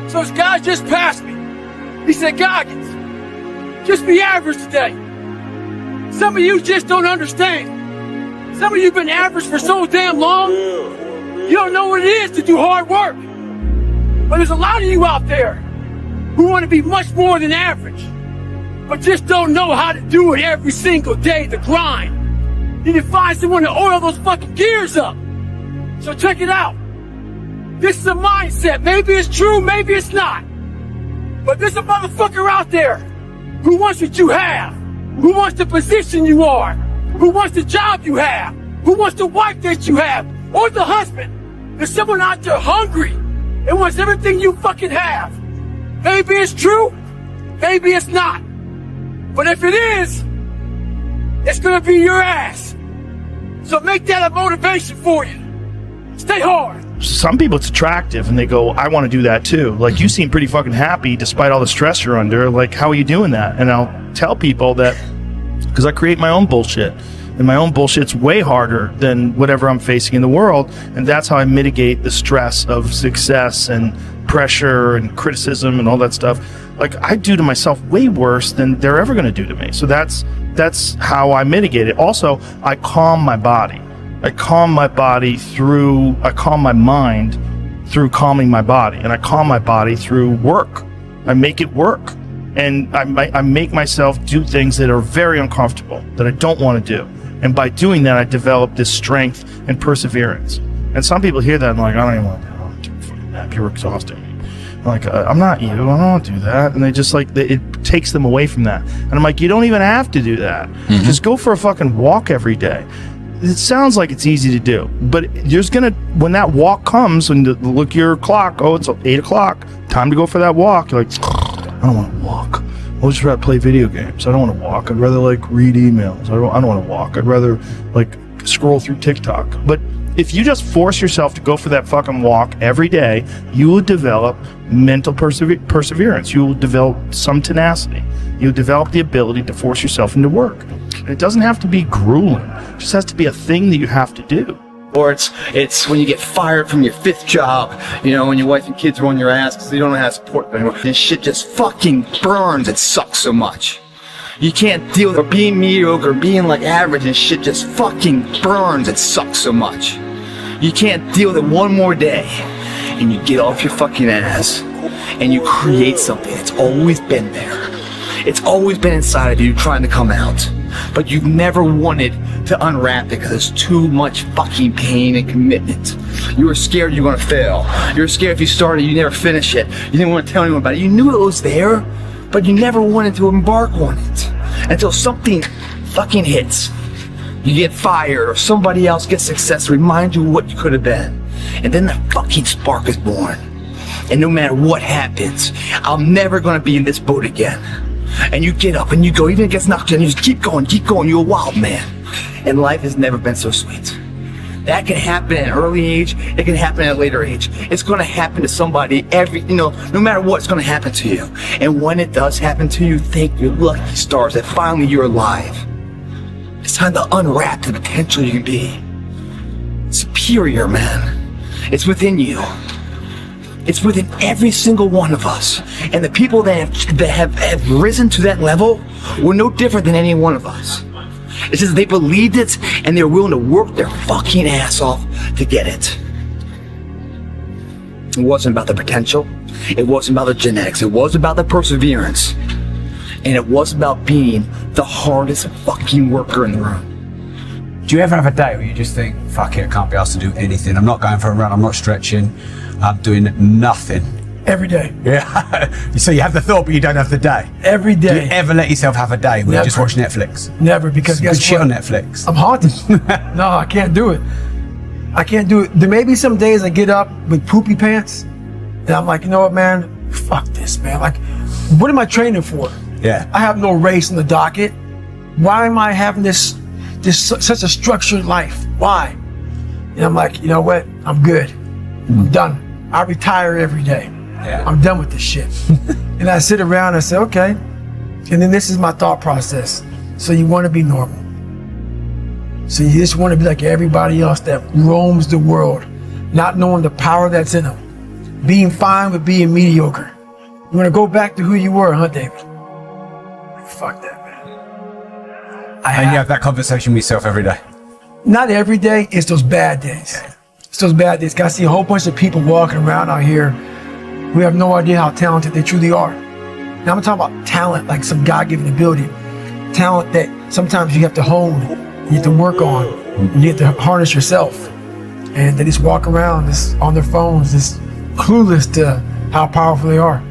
So this guy just passed me. He said, Goggins, just be average today. Some of you just don't understand. Some of you have been average for so damn long, you don't know what it is to do hard work. But there's a lot of you out there who want to be much more than average, but just don't know how to do it every single day, the grind. You need to find someone to oil those fucking gears up. So check it out. This is a mindset. Maybe it's true, maybe it's not. But there's a motherfucker out there who wants what you have, who wants the position you are, who wants the job you have, who wants the wife that you have, or the husband. There's someone out there hungry and wants everything you fucking have. Maybe it's true, maybe it's not. But if it is, it's gonna be your ass. So make that a motivation for you. Stay hard. Some people it's attractive and they go, I want to do that too. Like, you seem pretty fucking happy despite all the stress you're under. Like, how are you doing that? And I'll tell people that because I create my own bullshit, and my own bullshit's way harder than whatever I'm facing in the world. And that's how I mitigate the stress of success and pressure and criticism and all that stuff. Like, I do to myself way worse than they're ever going to do to me. So that's how I mitigate it. Also, I calm my body. I calm my mind through calming my body, and I calm my body through work. I make it work, and I make myself do things that are very uncomfortable, that I don't want to do. And by doing that, I develop this strength and perseverance. And some people hear that and like, I don't even want to do that. I'm too fucking happy. You're exhausting me. I'm like, I'm not you. I don't want to do that. And they just like, it takes them away from that. And I'm like, you don't even have to do that. Mm-hmm. Just go for a fucking walk every day. It sounds like it's easy to do, but there's when that walk comes and look at your clock, oh, it's 8 o'clock, time to go for that walk. You're like, I don't want to walk. I'll just rather play video games. I don't want to walk. I'd rather like read emails. I don't want to walk. I'd rather like scroll through TikTok. But if you just force yourself to go for that fucking walk every day, you will develop mental perseverance. You will develop some tenacity. You'll develop the ability to force yourself into work. And it doesn't have to be grueling. It just has to be a thing that you have to do. Or it's when you get fired from your 5th job, you know, when your wife and kids are on your ass because they don't know how to support them anymore. This shit just fucking burns. It sucks so much. You can't deal with being mediocre, being like average, and shit just fucking burns. It sucks so much. You can't deal with it one more day. And you get off your fucking ass and you create something that's always been there. It's always been inside of you trying to come out. But you've never wanted to unwrap it because there's too much fucking pain and commitment. You were scared you were gonna fail. You were scared if you started, you never finish it. You didn't want to tell anyone about it. You knew it was there, but you never wanted to embark on it. Until something fucking hits. You get fired or somebody else gets success to remind you of what you could have been. And then the fucking spark is born. And no matter what happens, I'm never gonna be in this boat again. And you get up and you go, even if it gets knocked down, you just keep going, you're a wild man. And life has never been so sweet. That can happen at an early age, it can happen at a later age. It's gonna happen to somebody no matter what, it's gonna happen to you. And when it does happen to you, thank your lucky stars that finally you're alive. It's time to unwrap the potential you can be. Superior, man. It's within you. It's within every single one of us. And the people that have risen to that level were no different than any one of us. It's just they believed it and they were willing to work their fucking ass off to get it. It wasn't about the potential. It wasn't about the genetics. It was about the perseverance. And it was about being the hardest fucking worker in the room. Do you ever have a day where you just think, fuck it, I can't be asked to do anything. I'm not going for a run, I'm not stretching. I'm doing nothing. Every day. Yeah. So you have the thought, but you don't have the day. Every day. Do you ever let yourself have a day where you just watch Netflix? Never, because guess good shit what? on Netflix. I'm haunted. No, I can't do it. I can't do it. There may be some days I get up with poopy pants, and I'm like, you know what, man? Fuck this, man. Like, what am I training for? Yeah. I have no race in the docket. Why am I having this such a structured life? Why? And I'm like, you know what? I'm good. I'm done. I retire every day. Yeah. I'm done with this shit. And I sit around and I say, okay. And then this is my thought process. So you want to be normal. So you just want to be like everybody else that roams the world, not knowing the power that's in them. being fine with being mediocre. You want to go back to who you were, huh, David? Fuck that, man. And you have that conversation with yourself every day. Not every day, it's those bad days. It's those bad days. I see a whole bunch of people walking around out here who have no idea how talented they truly are. Now I'm talking about talent, like some God-given ability. Talent that sometimes you have to hone, you have to work on, and you have to harness yourself. And they just walk around just on their phones, just clueless to how powerful they are.